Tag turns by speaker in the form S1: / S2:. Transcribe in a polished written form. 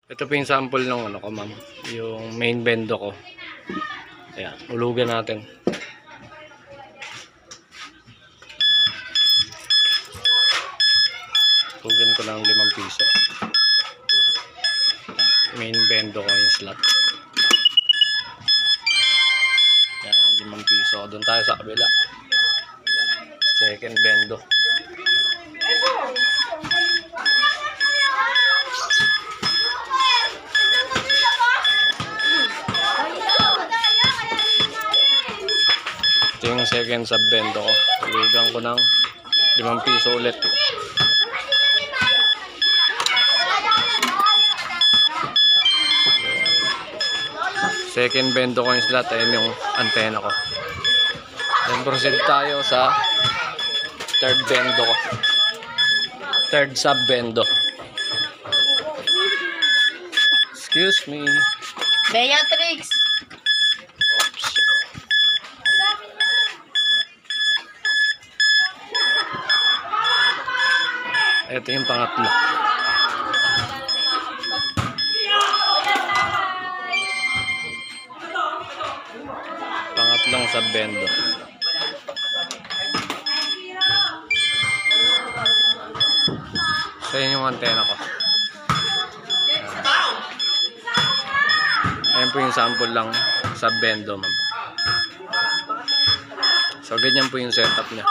S1: Ito po yung sample ng ano ko, ma'am. Yung main bendo ko. Ayan, ulugan natin. Ulugan ko ng 5 piso. Main bendo ko yung slot. Ayan, 5 piso. Doon tayo sa kabila. Second bendo. Ito yung second sub-bendo ko. Tulugan ko ng 5 piso ulit. Second bendo ko yung slot. Ayun yung antena ko. Then proceed tayo sa third bendo ko. Third sub-bendo. Excuse me.
S2: Beatrix!
S1: Ito yung pangatlo. Pangatlong sub-bendo. So yun yung antena ko. Ayan po yung sample lang sub-bendo, ma'am. So ganyan po yung setup niya.